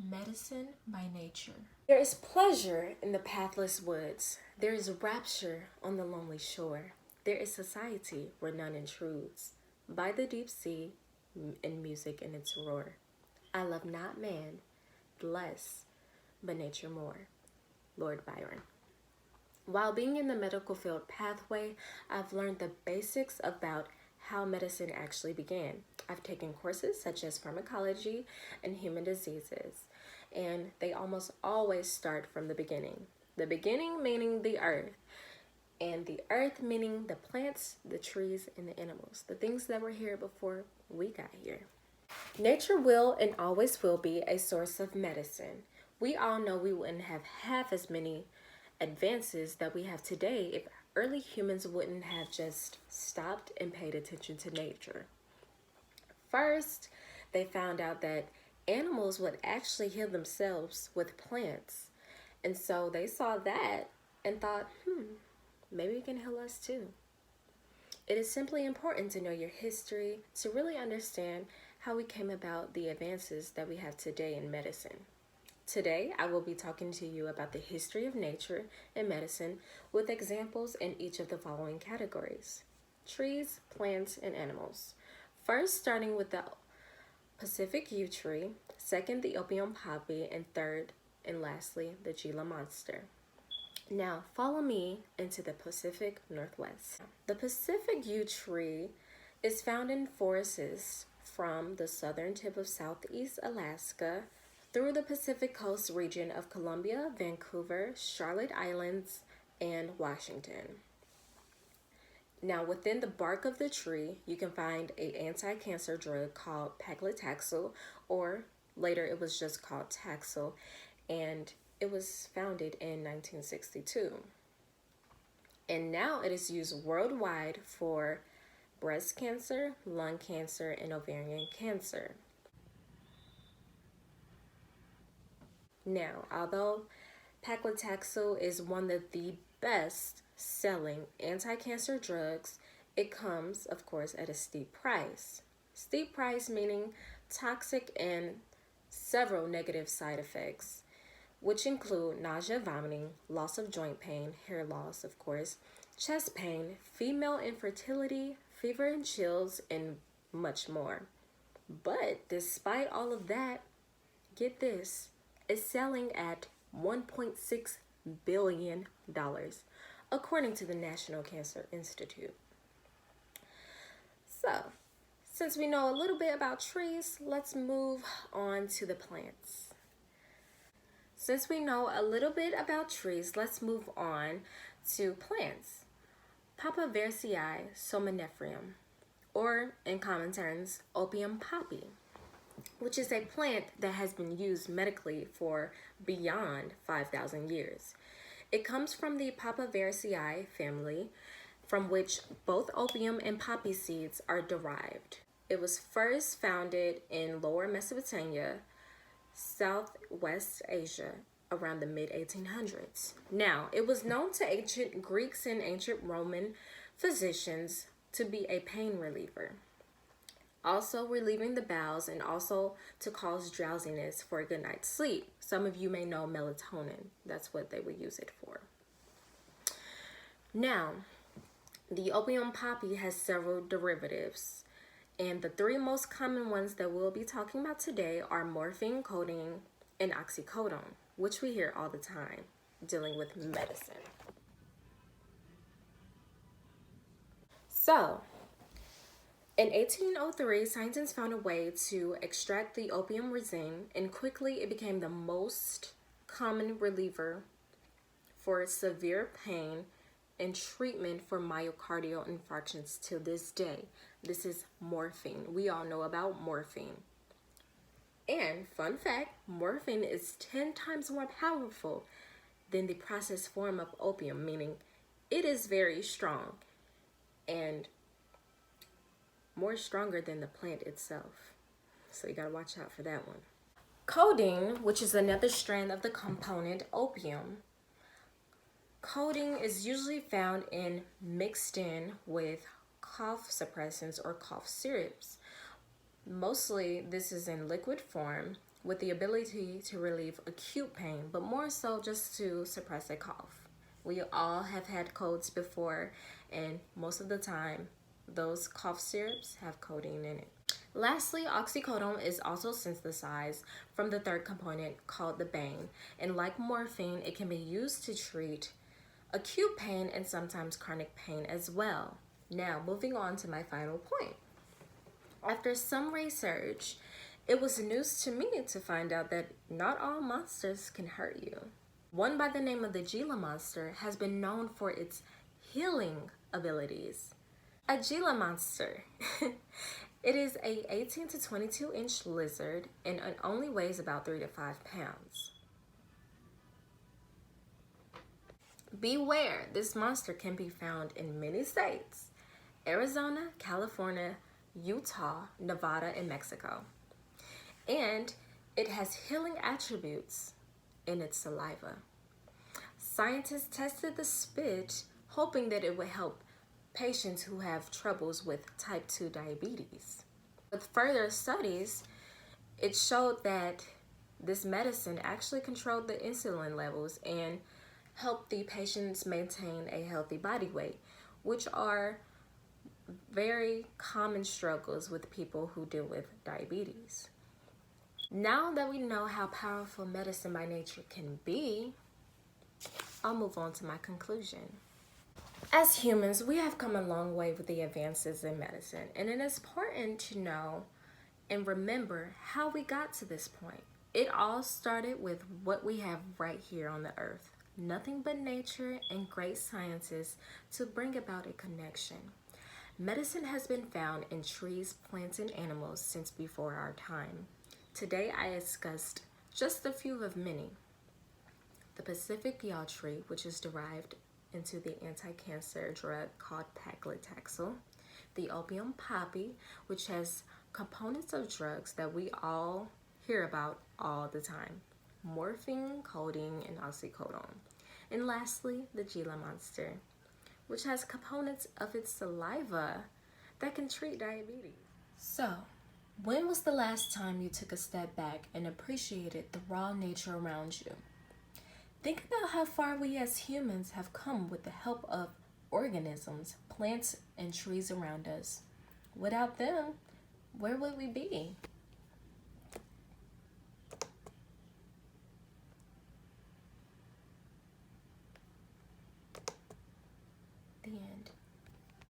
Medicine by nature. There is pleasure in the pathless woods. There is rapture on the lonely shore. There is society where none intrudes. By the deep sea and music in its roar. I love not man less, but nature more. Lord Byron. While being in the medical field pathway, I've learned the basics about how medicine actually began. I've taken courses such as pharmacology and human diseases, and they almost always start from the beginning. The beginning meaning the earth, and the earth meaning the plants, the trees, and the animals, the things that were here before we got here. Nature will and always will be a source of medicine. We all know we wouldn't have half as many advances that we have today if early humans wouldn't have just stopped and paid attention to nature. First, they found out that animals would actually heal themselves with plants. And so they saw that and thought, maybe we can heal us too. It is simply important to know your history to really understand how we came about the advances that we have today in medicine. Today, I will be talking to you about the history of nature and medicine with examples in each of the following categories: trees, plants, and animals. First, starting with the Pacific yew tree, second, the opium poppy, and third, and lastly, the Gila monster. Now, follow me into the Pacific Northwest. The Pacific yew tree is found in forests from the southern tip of southeast Alaska through the Pacific Coast region of Columbia, Vancouver, Charlotte Islands, and Washington. Now, within the bark of the tree, you can find an anti-cancer drug called paclitaxel, or later it was just called Taxol, and it was founded in 1962. And now it is used worldwide for breast cancer, lung cancer, and ovarian cancer. Now, although paclitaxel is one of the best selling anti-cancer drugs, it comes, of course, at a steep price. Steep price meaning toxic and several negative side effects, which include nausea, vomiting, loss of joint pain, hair loss, of course, chest pain, female infertility, fever and chills, and much more. But despite all of that, get this, it's selling at $1.6 billion, according to the National Cancer Institute. So, since we know a little bit about trees, let's move on to the plants. Since we know a little bit about trees, let's move on to plants. Papaver somniferum, or in common terms, opium poppy, which is a plant that has been used medically for beyond 5,000 years. It comes from the Papaver family, from which both opium and poppy seeds are derived. It was first founded in Lower Mesopotamia, Southwest Asia, around the mid-1800s. Now, it was known to ancient Greeks and ancient Roman physicians to be a pain reliever, also relieving the bowels, and also to cause drowsiness for a good night's sleep. Some of you may know melatonin. That's what they would use it for. Now, the opium poppy has several derivatives, and the three most common ones that we'll be talking about today are morphine, codeine, and oxycodone, which we hear all the time dealing with medicine. So, in 1803, scientists found a way to extract the opium resin, and quickly it became the most common reliever for severe pain and treatment for myocardial infarctions to this day. This is morphine. We all know about morphine. And fun fact, morphine is 10 times more powerful than the processed form of opium, meaning it is very strong and more stronger than the plant itself. So you gotta watch out for that one. Codeine, which is another strand of the component opium. Codeine is usually found in mixed in with cough suppressants or cough syrups. Mostly this is in liquid form, with the ability to relieve acute pain, but more so just to suppress a cough. We all have had colds before, and most of the time, those cough syrups have codeine in it. Lastly, oxycodone is also synthesized from the third component called the bane, and like morphine, it can be used to treat acute pain and sometimes chronic pain as well. Now, moving on to my final point. After some research, it was news to me to find out that not all monsters can hurt you. One by the name of the Gila monster has been known for its healing abilities. A Gila monster. It is a 18 to 22 inch lizard and it only weighs about 3 to 5 pounds. Beware, this monster can be found in many states: Arizona, California, Utah, Nevada, and Mexico. And it has healing attributes in its saliva. Scientists tested the spit, hoping that it would help patients who have troubles with type 2 diabetes. With further studies, it showed that this medicine actually controlled the insulin levels and helped the patients maintain a healthy body weight, which are very common struggles with people who deal with diabetes. Now that we know how powerful medicine by nature can be, I'll move on to my conclusion. As humans, we have come a long way with the advances in medicine, and it is important to know and remember how we got to this point. It all started with what we have right here on the earth. Nothing but nature and great scientists to bring about a connection. Medicine has been found in trees, plants, and animals since before our time. Today I discussed just a few of many. The Pacific yaw tree, which is derived into the anti-cancer drug called paclitaxel. The opium poppy, which has components of drugs that we all hear about all the time: morphine, codeine, and oxycodone. And lastly, the Gila monster, which has components of its saliva that can treat diabetes. So, when was the last time you took a step back and appreciated the raw nature around you? Think about how far we as humans have come with the help of organisms, plants, and trees around us. Without them, where would we be?